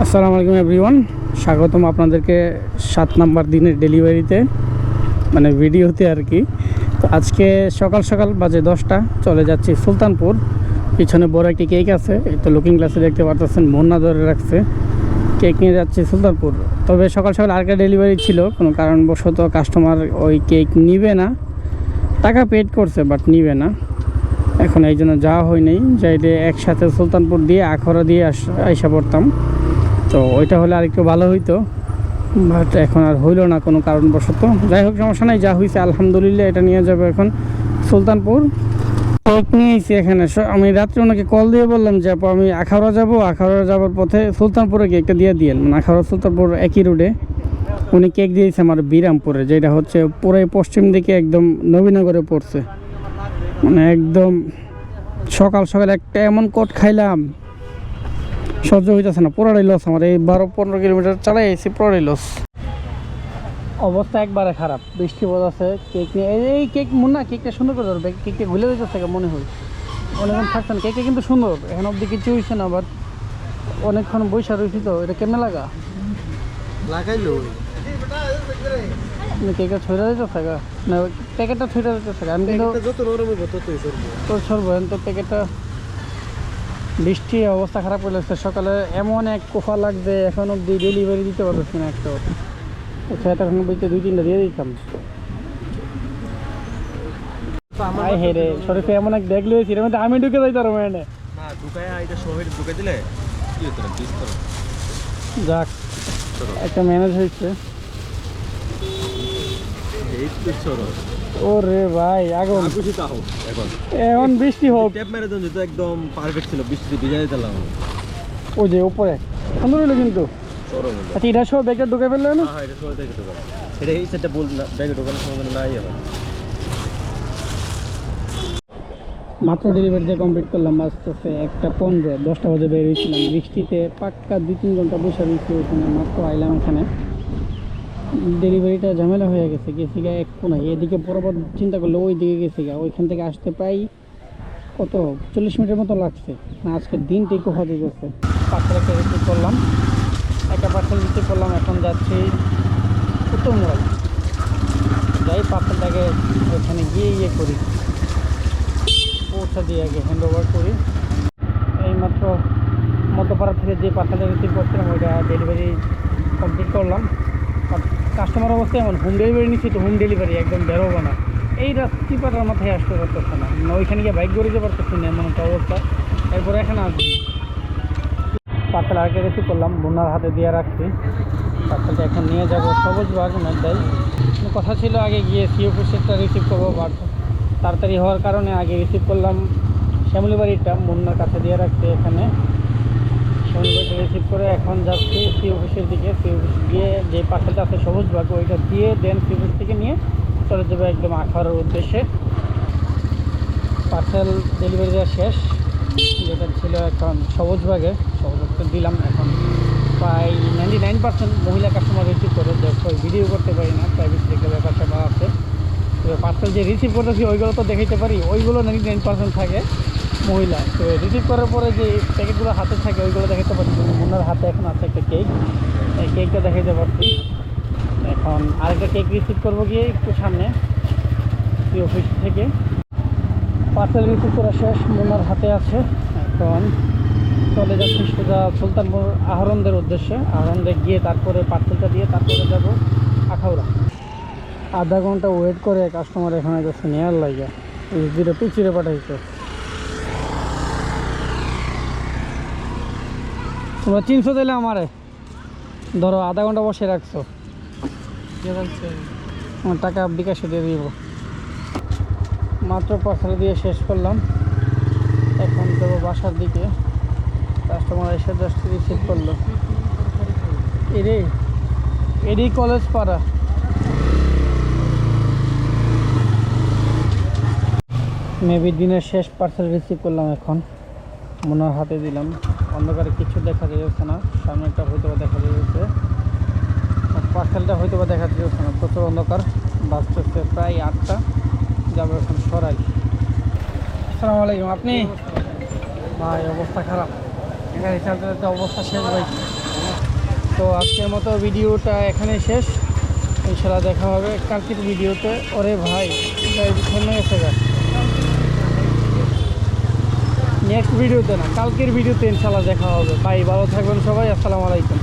আসসালামু আলাইকুম এভরিওয়ান, স্বাগতম আপনাদেরকে 7 নাম্বার দিনের ডেলিভারিতে, মানে ভিডিওতে আর কি। তো আজকে সকাল সকাল বাজে 10টা, চলে যাচ্ছি সুলতানপুর। পিছনে বড় একটি কেক আছে, এই তো লুকিং গ্লাসে দেখতে পাচ্ছেন, বন্যা ধরে রাখছে। কেক নিয়ে যাচ্ছি সুলতানপুর। তবে সকাল সকাল আরেকটা ডেলিভারি ছিল, কোনো কারণবশত কাস্টমার ওই কেক নিবে না, টাকা পেড করছে বাট নিবে না। এখন এই জন্য যাওয়া হয়নি, যাইতে একসাথে সুলতানপুর দিয়ে আখড়া দিয়ে আইসা পড়তাম। তো ওইটা হলে আরেকটু ভালো হইতো, বাট এখন আর হইল না কোনো কারণবশত। যাই হোক, সমস্যা নাই, যা হয়েছে আলহামদুলিল্লাহ। এটা নিয়ে যাবে এখন সুলতানপুর। কেক নিয়েছি এখানে। আমি রাত্রে ওনাকে কল দিয়ে বললাম যে আপু আমি আখাউড়া যাবো, আখাউড়া যাওয়ার পথে সুলতানপুরে কেকটা দিয়ে দিয়েন, মানে আখাউড়া সুলতানপুর একই রোডে। উনি কেক দিয়েছে আমার বিরামপুরে, যেটা হচ্ছে পুরো পশ্চিম দিকে একদম নবীনগরে পড়ছে। মানে একদম সকাল সকাল একটা এমন কোট খাইলাম, সহ্য হইতেছে না। পুরোটাই লস আমার, এই 12-15 কিলোমিটার চালাই এসেছি, পুরোটাই লস। অবস্থা একবারে খারাপ, বৃষ্টি পড়ছে। কেক নিয়ে এই কেক মুন্না কেকটা সুন্দর করে ধরবে, কেকটা ঘুলে দিতেছে মনে হয়। অনেকক্ষণ থাকছেন, কেকটা কিন্তু সুন্দর, এখন অবধি কিছু হয়েছে না, বাট অনেকক্ষণ বৈশা রয়েছি। তো এটা কেমনে লাগাইলো কেকটা ছড়া দিতেছে গা, না প্যাকেটটা ছড়া দিতেছে গা। আমি কিন্তু তো সরবো তো প্যাকেটটা। বৃষ্টি অবস্থা খারাপ করে লাগছে, সকালে এমন এক কোফা লাগবে, এখন অব্দি ডেলিভারি দিতে পারছি না একটা। সেটা এখন বলতে 2-3টা দিয়ে দিতাম। হে রে শরীফে এমন এক ব্যাগ লিয়েছি, এর মধ্যে আমি ঢুকে যাই তার মানে যাক একটা ম্যানেজ হয়েছে। ওরে ভাই আগুন, এখন বৃষ্টি হোক, একদম পারফেক্ট ছিল, বৃষ্টিতে ভিজাই দিলাম। ওই যে উপরে সুন্দর হলো কিন্তু। আচ্ছা এটা সব ব্যাগটা ঢুকে ফেললো না? হ্যাঁ, এটা সবাই দেখে ঢোকা, এটা এই সেটটা বল না, ব্যাগে ঢোকানোর সময় নাই। আবার মাত্র ডেলিভারি দিয়ে কমপ্লিট করলাম, বাঁচতেছে 1:15, 10টা বাজে বেরিয়েছিলাম। বৃষ্টিতে পাক্কা 2-3 ঘন্টা বসে রয়েছি ওখানে, মাত্র আইলাম এখানে। ডেলিভারিটা ঝামেলা হয়ে গেছে, গেছি গা এক কোনায়, এদিকে বরাবর চিন্তা করলে ওই দিকে গেছি গা। ওইখান থেকে আসতে প্রায় কত 40 মিনিটের মতো লাগছে। আজকের দিনটা একটু হতে গেছে। পার্সেল একটা রিসিভ করলাম, একটা পার্সেল রিসিভ করলাম। এখন যাচ্ছি উত্তরমোড়ায়, যাই পার্সেলটাকে ওইখানে গিয়ে করি, পৌঁছা দিয়ে আগে হ্যান্ড ওভার করি। এইমাত্র মধ্যপাড়া থেকে যে পার্সেলটা রিসিভ করছিলাম ওইটা ডেলিভারি কমপ্লিট করলাম। কাস্টমার অবস্থায় এমন হোম ডেলিভারি নিচ্ছি, তো হোম ডেলিভারি একদম বেরোবো না, এই রাস্তিপাটার মাথায় আসতে পারতেছে না, ওইখানে গিয়ে বাইক গড়িতে পারতেছি না, এমন একটা অবস্থা। এরপরে এখানে আসবো। পার্সেল আগে রিসিভ করলাম, বোনার হাতে দিয়ে রাখছি। পার্সেলটা এখন নিয়ে যাবো সবুজবাগ মেডাই। কথা ছিল আগে গিয়ে সিও পুষেরটা রিসিভ করবো, বাট তাড়াতাড়ি হওয়ার কারণে আগে রিসিভ করলাম শ্যামলিবাড়িটা, মুন্নার কাছে দিয়ে রাখছি এখানে। শ্যামলিবাড়িটা রিসিভ করে এখন যাচ্ছি সি অফিসের দিকে। সি অফিস গিয়ে যে পার্সেলটা আছে সবুজবাগ, ওইটা দিয়ে দেন সি অফিস থেকে নিয়ে চলে যাবে একদম আখাউড়ার উদ্দেশ্যে। পার্সেল ডেলিভারি দেওয়া শেষ, যেটা ছিল এখন সবুজবাগে, সবুজবাগটা দিলাম। এখন প্রায় 99% মহিলা কাস্টমার রিসিভ করে, দেখো ভিডিও করতে পারি না, প্রাইভেসি একটা ব্যাপার স্যাপার আছে। তো পার্সেল যে রিসিভ করতেছি ওইগুলো তো দেখাইতে পারি, ওইগুলো 99% থাকে মহিলা। তো রিসিভ করার পরে যে প্যাকেটগুলো হাতে থাকে ওইগুলো দেখাতে পারি। ওনার হাতে এখন আছে একটা কেক, এই কেকটা দেখাইতে পারছি। এখন আরেকটা কেক রিসিভ করবো গিয়ে একটু সামনে এই অফিস থেকে। পার্সেল রিসিভ করা শেষ, ওনার হাতে আছে। এখন চলে যাচ্ছি সোজা সুলতানপুর আহরণদের উদ্দেশ্যে। আহরণদের গিয়ে তারপরে পার্সেলটা দিয়ে তারপরে যাব আখাউড়া। আধা ঘন্টা ওয়েট করে কাস্টমার এখানে যাচ্ছে নেওয়ার লাগে, পিছিয়ে পাঠাইছে। তোমরা 300 দিলে আমারে ধরো, আধা ঘন্টা বসে রাখছো, আমার টাকা বিকাশে দিয়ে দিব। মাত্র পার্সেল দিয়ে শেষ করলাম, এখন যাবো বাসার দিকে। কাস্টমার এসে জাস্ট রিসিভ করলো। এডি কলেজ পাড়া। মেবি দিনের শেষ পার্সেল রিসিভ করলাম, এখন মনার হাতে দিলাম। অন্ধকারে কিছু দেখা যাচ্ছে না, সামনেটা হয়তো বা দেখা যাচ্ছে, পার্সেলটা হয়তো বা দেখা যাচ্ছে না, প্রচুর অন্ধকার। বাজতেছে প্রায় 8টা, যাবো এখন সরাই। আসসালামু আলাইকুম। আপনি ভাই অবস্থা খারাপ, এখানে চালাতে অবস্থা শেষ ভাই। তো আজকের মতো ভিডিওটা এখানে শেষ। ইনশাল্লাহ দেখা হবে কালকের ভিডিওতে। ওরে ভাই থেমে গেছে গা। নেক্সট ভিডিওতে না, কালকের ভিডিওতে ইনশাল্লাহ দেখা হবে। ভাই ভালো থাকবেন সবাই, আসসালামু আলাইকুম।